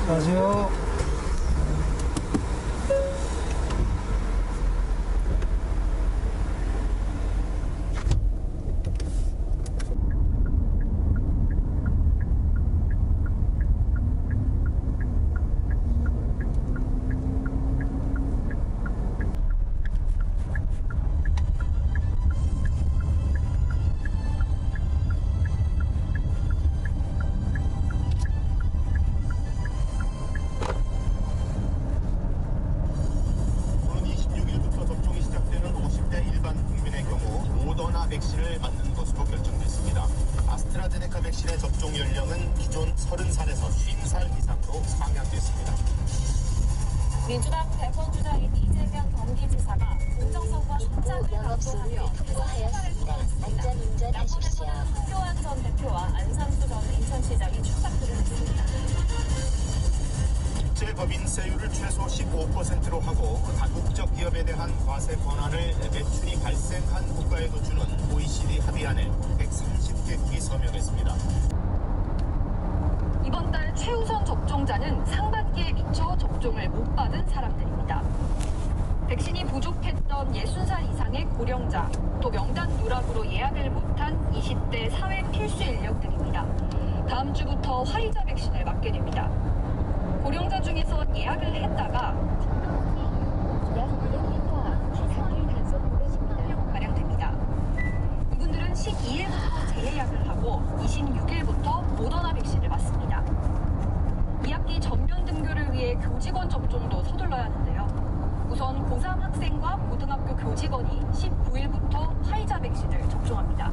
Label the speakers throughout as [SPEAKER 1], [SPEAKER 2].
[SPEAKER 1] 안녕하세요.
[SPEAKER 2] 백신을 맞는 것으로 결정됐습니다. 아스트라제네카 백신의 접종 연령은 기존 30살에서 50살 이상으로 상향됐습니다.
[SPEAKER 3] 민주당 대권 주자인 이재명 경기지사가 공정성과 확장을 강조하며 사과를 쏟아냈습니다. 양분에서는 황교안 전 대표와 안상수 전 인천시장이 출사표를 냈습니다.
[SPEAKER 2] 국제법인세율을 최소 15%로 하고 다국적 기업에 대한 과세 권한을 매출이 발생한 국가에도 주는 OECD 합의안에 130개국이 서명했습니다.
[SPEAKER 3] 이번 달 최우선 접종자는 상반기에 미처 접종을 못 받은 사람들입니다. 백신이 부족했던 60살 이상의 고령자, 또 명단 누락으로 예약을 못한 20대 사회 필수 인력들입니다. 다음 주부터 화이자 백신을 맞게 됩니다. 고령자 중에서 예약을 했다가 가량 됩니다. 이분들은 12일부터 재예약을 하고 26일부터 모더나 백신을 맞습니다. 2학기 전면 등교를 위해 교직원 접종도 서둘러야 하는데요. 우선 고3 학생과 고등학교 교직원이 19일부터 화이자 백신을 접종합니다.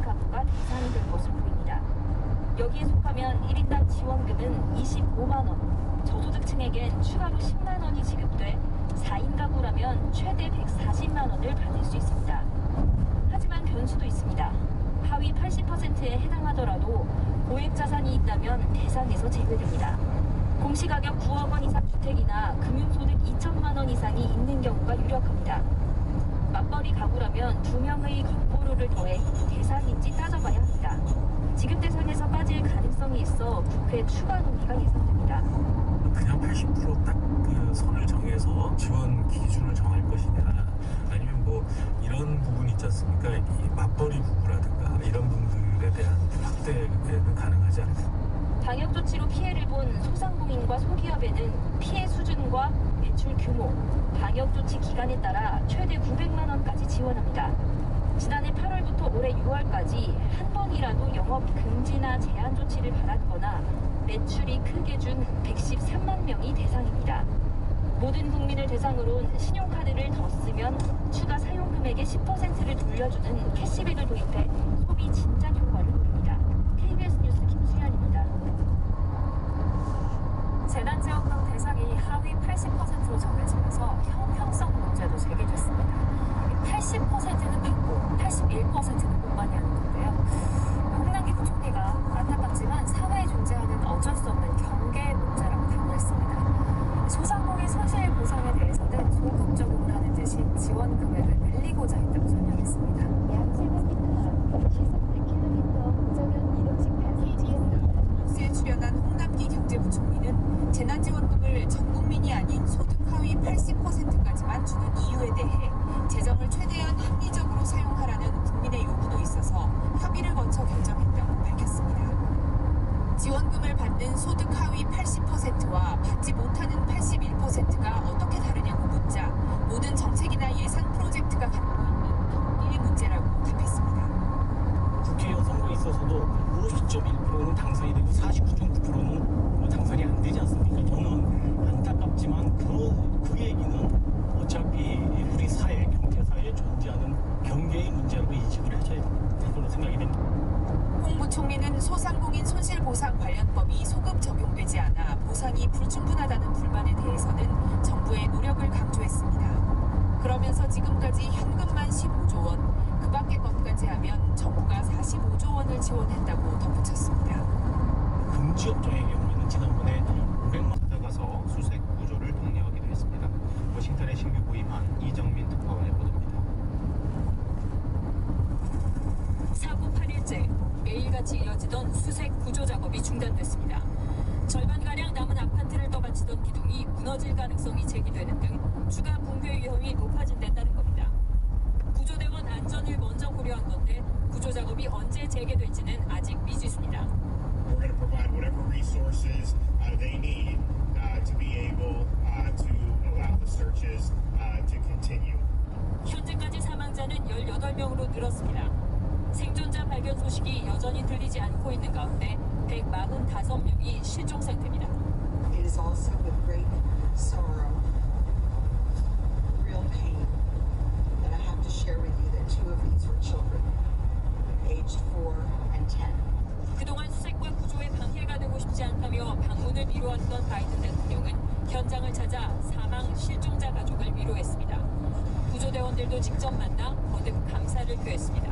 [SPEAKER 3] 가구가 대상이 될 것으로 보입니다. 여기에 속하면 1인당 지원금은 25만원, 저소득층에겐 추가로 10만원이 지급돼 4인 가구라면 최대 140만원을 받을 수 있습니다. 하지만 변수도 있습니다. 하위 80%에 해당하더라도 고액 자산이 있다면 대상에서 제외됩니다. 공시가격 9억 원 이상 주택이나 금융소득 2천만 원 이상이 있는 경우가 유력합니다. 맞벌이 가구라면 2명의 건보료를 더해 대상인지 따져봐야 합니다. 지급 대상에서 빠질 가능성이 있어 국회 추가 논의가 예상됩니다.
[SPEAKER 4] 그냥 80% 딱 그 선을 정해서 지원 기준을 정할 것이냐, 아니면 뭐 이런 부분이 있지 않습니까? 이 맞벌이 부부라든가 이런 분들에 대한 확대는 가능하지 않습니다.
[SPEAKER 3] 방역 조치로 피해를 본 소상공인과 소기업에는 피해 수준과 매출 규모, 방역 조치 기간에 따라 최대 900만 원까지 지원합니다. 지난해 8월부터 올해 6월까지 한 번이라도 영업 금지나 제한 조치를 받았거나 매출이 크게 준 113만 명이 대상입니다. 모든 국민을 대상으로는 신용카드를 더 쓰면 추가 사용 금액의 10%를 돌려주는 캐시백을 도입해 소비 진작 효과를 노립니다. KBS 뉴스 김수현입니다. 재난지원금 대상이 하위 80%로 정해지면서 형평성 문제도 제기됐습니다. 80%는 받고 81%는 못 받냐는 건데요. 홍남기 부총리가 안타깝지만 사회에 존재하는 어쩔 수 없는 경계 문제라고 단호했습니다. 소상공인 손실 보상에 대해서는 소극적으로 하는
[SPEAKER 1] 국무총리는 재난지원금을 전 국민이 아닌 소득 하위 80%까지만 주는 이유에 대해 재정을 최대한 합리적으로 사용하라는 국민의 요구도 있어서 협의를 거쳐 결정했다고 밝혔습니다. 지원금을 받는 소득 하위 80%와 받지 못하는 81%가 어떻게 다르냐고 묻자 모든 정책이나 예산 프로젝트가 갖고 있는 경기의 문제라고 답했습니다.
[SPEAKER 5] 국회의원 선거에 있어서도 50.1%는 당선이 되고 49.9%는 당선이 안 되지 않습니까? 저는 안타깝지만 그 얘기는 어차피 우리 사회, 경제사회에 존재하는 경계의 문제라고 인식을 해줘야 된다고 생각이 됩니다.
[SPEAKER 1] 홍 부총리는 소상공인 손실보상 관련법이 소급 적용되지 않아 보상이 불충분하다는 불만에 대해서는 정부의 노력을 강조했습니다. 그러면서 지금까지 현금만 15조 원, 그 밖의 것까지 하면 정부가 45조 원을 지원했다고 덧붙였습니다.
[SPEAKER 5] 금지업종의 경우에는 지난번에 500만
[SPEAKER 2] 나가서 수색 구조를 독려하기도 했습니다. 워싱턴의 신규 부임한 이정민 특파원의 보도입니다.
[SPEAKER 3] 사고 8일째 매일같이 이어지던 수색 구조 작업이 중단됐습니다. 절반가량 남은 아파트를 떠받치던 기둥이 무너질 가능성이 제기되는 등 추가 붕괴 위험이 높아진다는 겁니다. 구조대원 안전을 먼저 고려한 건데 구조 작업이 언제 재개될지는 아직 미지수입니다.
[SPEAKER 6] We're going to provide whatever resources they need to be able to allow the searches to continue.
[SPEAKER 3] 현재까지 사망자는 18명으로 늘었습니다. 생존자 발견 소식이 여전히 들리지 않고 있는 가운데 145명이 실종 상태입니다.
[SPEAKER 7] It is also with great sorrow, real pain, that I have to share with you that 2 of these were children, aged 4 and 10.
[SPEAKER 3] 그동안 수색과 구조에 방해가 되고 싶지 않다며 방문을 미루었던 바이든 대통령은 현장을 찾아 사망 실종자 가족을 위로했습니다. 구조대원들도 직접 만나 거듭 감사를 표했습니다.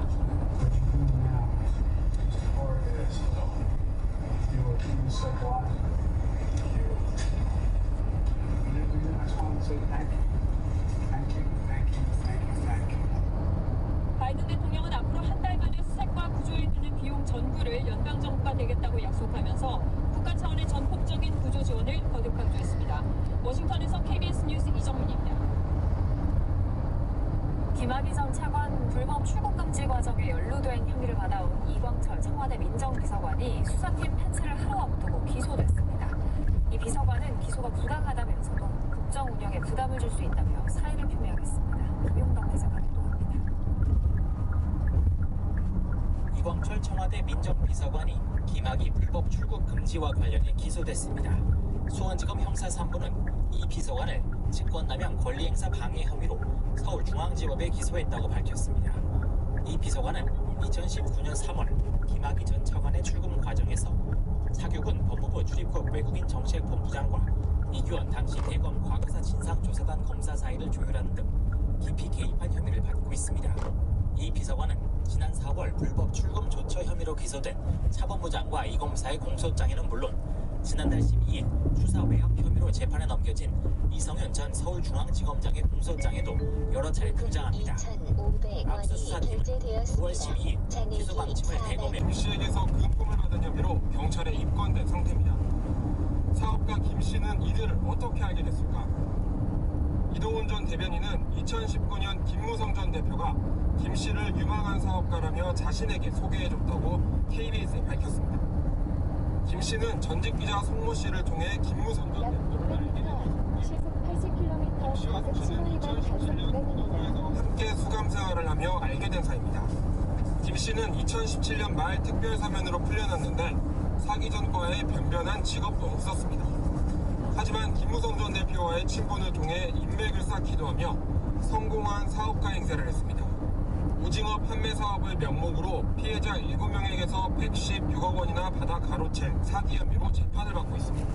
[SPEAKER 3] 바이든 대통령은 앞으로 한 달간의 수색과 구조에 드는 비용 전부를 연방 정부가 되겠다고 약속하면서 국가 차원의 전폭적인 구조 지원을 거듭 강조했습니다. 워싱턴에서 KBS 뉴스 이정민입니다. 김학의 전 차관 불법 출국 금지 과정에 연루된 혐의를 받아온 이광철 청와대 민정비서관이 수사팀 펜스를 하루 앞두고 기소됐습니다. 이 비서관은 기소가 부당하다면서도 국정 운영에 부담을 줄 수 있다며 사의를 표명했습니다. 김용덕 기자가 보도합니다.
[SPEAKER 8] 이광철 청와대 민정비서관이 김학의 불법 출국 금지와 관련해 기소됐습니다. 수원지검 형사 3부는 이 비서관을 직권남용 권리행사 방해 혐의로 서울중앙지법에 기소했다고 밝혔습니다. 이 비서관은 2019년 3월 김학의 전 차관의 출금 과정에서 사규군 법무부 출입국 외국인 정책본부장과 이규원 당시 대검 과거사 진상조사단 검사 사이를 조율하는 등 깊이 개입한 혐의를 받고 있습니다. 이 비서관은 지난 4월 불법 출금 조처 혐의로 기소된 차법부장과 이 검사의 공소장에는 물론 지난달 12일 수사 외압 혐의로 재판에 넘겨진 이성윤 전 서울중앙지검장의 공소장에도 여러 차례 등장합니다. 앞서 수사팀은 9월 12일 기소 방침을 대검에
[SPEAKER 9] 김 씨에게서 금품을 받은 혐의로 경찰에 입건된 상태입니다. 사업가 김 씨는 이들을 어떻게 알게 됐을까? 이동훈 전 대변인은 2019년 김무성 전 대표가 김 씨를 유망한 사업가라며 자신에게 소개해줬다고 KBS에 밝혔습니다. 김 씨는 전직 기자 송모 씨를 통해 김무성 전 대표를 알게 되면서
[SPEAKER 10] 시속 80km 과속 신호위반 단속 구간입니다.
[SPEAKER 9] 함께 수감 생활을 하며 알게 된 사이입니다. 김 씨는 2017년 말 특별사면으로 풀려났는데 사기 전과에 변변한 직업도 없었습니다. 하지만 김무성 전 대표와의 친분을 통해 인맥을 쌓기도 하며 성공한 사업가 행세를 했습니다. 오징어 판매 사업을 명목으로 피해자 7명에게서 116억 원이나 받아 가로챈 사기 혐의로 재판을 받고 있습니다.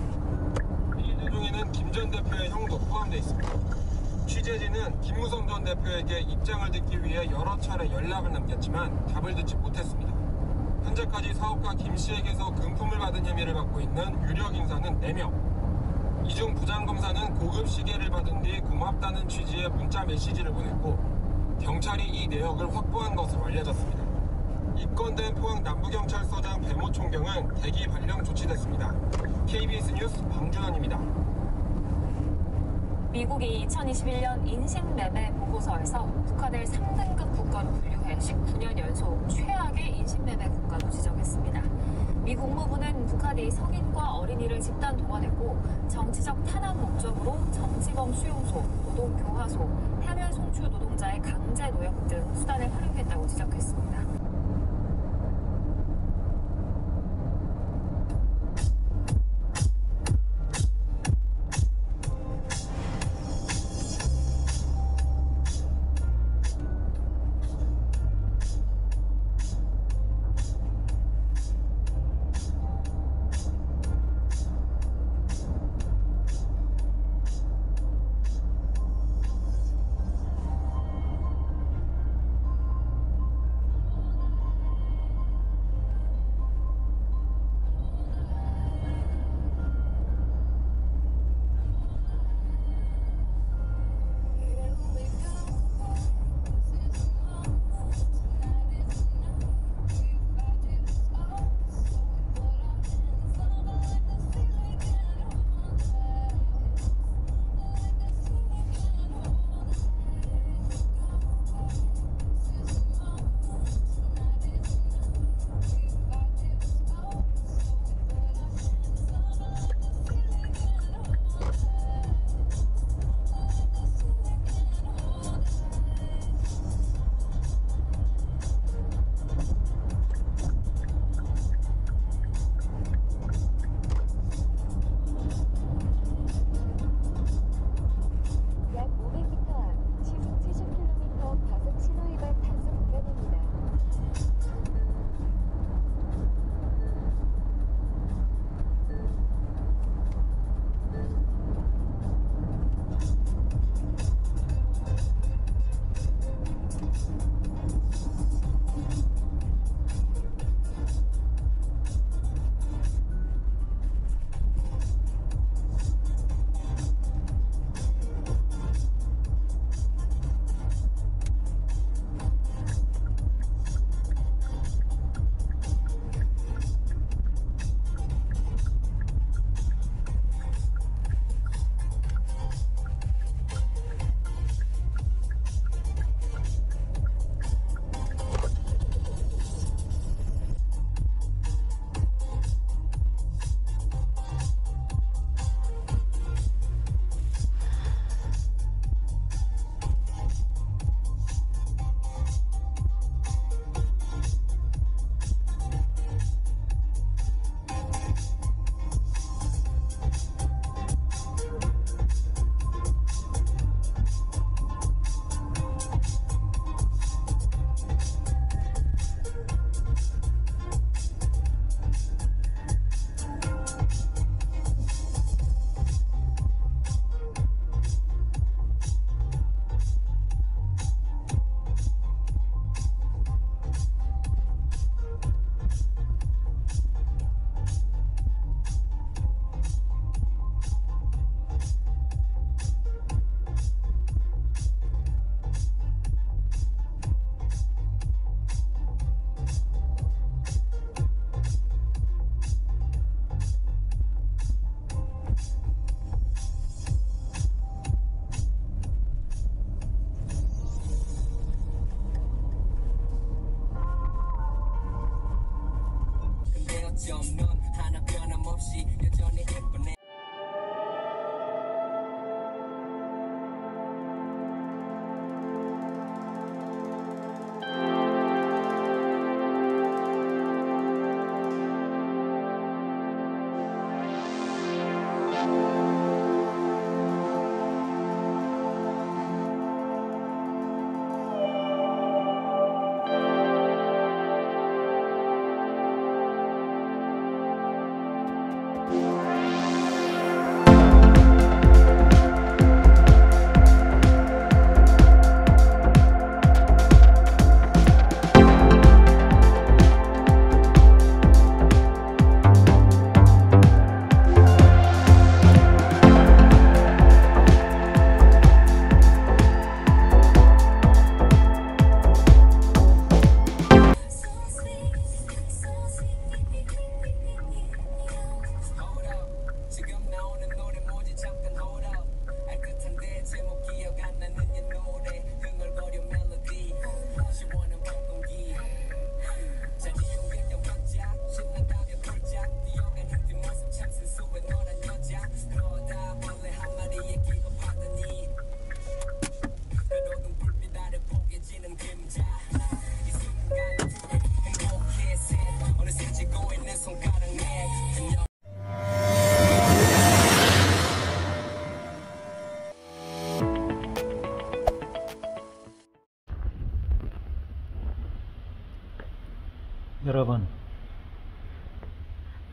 [SPEAKER 9] 피해자 중에는 김 전 대표의 형도 포함되어 있습니다. 취재진은 김무성 전 대표에게 입장을 듣기 위해 여러 차례 연락을 남겼지만 답을 듣지 못했습니다. 현재까지 사업가 김 씨에게서 금품을 받은 혐의를 받고 있는 유력 인사는 4명. 이 중 부장검사는 고급 시계를 받은 뒤 고맙다는 취지의 문자 메시지를 보냈고 경찰이 이 내역을 확보한 것으로 알려졌습니다. 입건된 포항 남부경찰서장 배모 총경은 대기 발령 조치됐습니다. KBS 뉴스 방준원입니다.
[SPEAKER 11] 미국이 2021년 인신매매 보고서에서 북한을 3등급 국가로 분류해 19년 연속 최악의 인신매매 국가로 지정했습니다. 미 국무부는 북한이 성인과 어린이를 집단 동원했고 정치적 탄압 목적으로 정치범 수용소, 노동교화소, 해면 송출 노동자의 강제 노역 등 수단을 활용했다고 지적했습니다.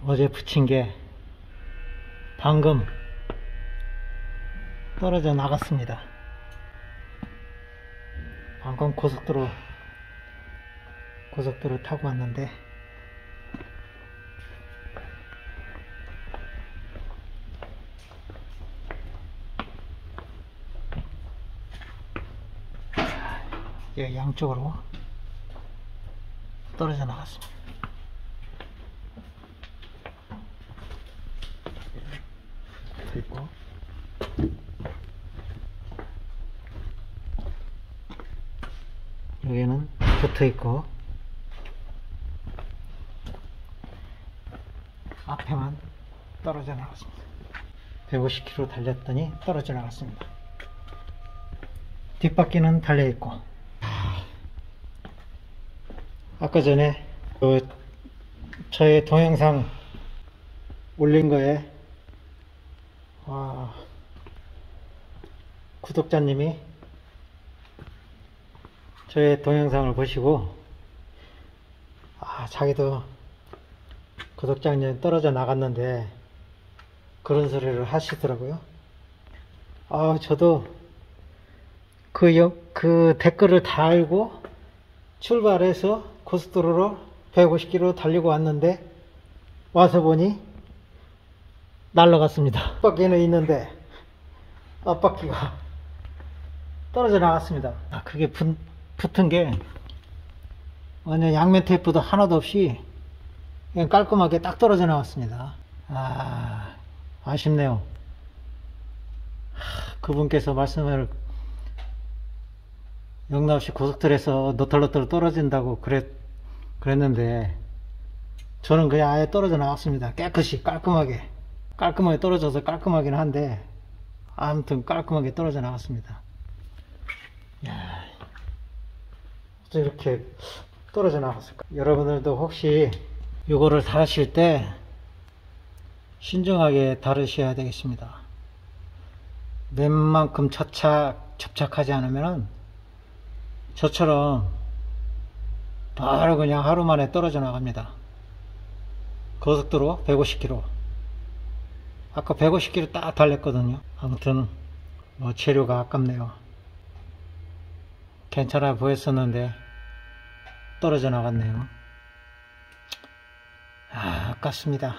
[SPEAKER 12] 어제 붙인 게 방금 떨어져 나갔습니다. 방금 고속도로 타고 왔는데 예, 양쪽으로 떨어져 나갔습니다. 있고 여기는 붙어 있고 앞에만 떨어져 나갔습니다. 150km 달렸더니 떨어져 나갔습니다. 뒷바퀴는 달려 있고 아까 전에 저의 동영상 올린 거에 구독자님이 저의 동영상을 보시고 자기도 구독자님 떨어져 나갔는데 그런 소리를 하시더라고요. 저도 그 댓글을 다 알고 출발해서 고속도로로 150km 달리고 왔는데 와서 보니 날라갔습니다. 앞바퀴는 있는데 앞바퀴가 떨어져 나갔습니다. 그게 붙은 게 완전 양면 테이프도 하나도 없이 그냥 깔끔하게 딱 떨어져 나왔습니다. 아쉽네요. 그분께서 말씀을 영락없이 고속도로에서 너털너털 떨어진다고 그랬는데 저는 그냥 아예 떨어져 나왔습니다. 깨끗이 깔끔하게 떨어져서 깔끔하긴 한데 아무튼 깔끔하게 떨어져 나갔습니다. 이야, 어떻게 이렇게 떨어져 나갔을까? 여러분들도 혹시 요거를 다루실 때 신중하게 다루셔야 되겠습니다. 웬만큼 접착하지 않으면 저처럼 바로 그냥 하루 만에 떨어져 나갑니다. 고속도로 150km. 아까 150km 딱 달렸거든요. 아무튼 재료가 아깝네요. 괜찮아 보였었는데 떨어져 나갔네요. 아깝습니다.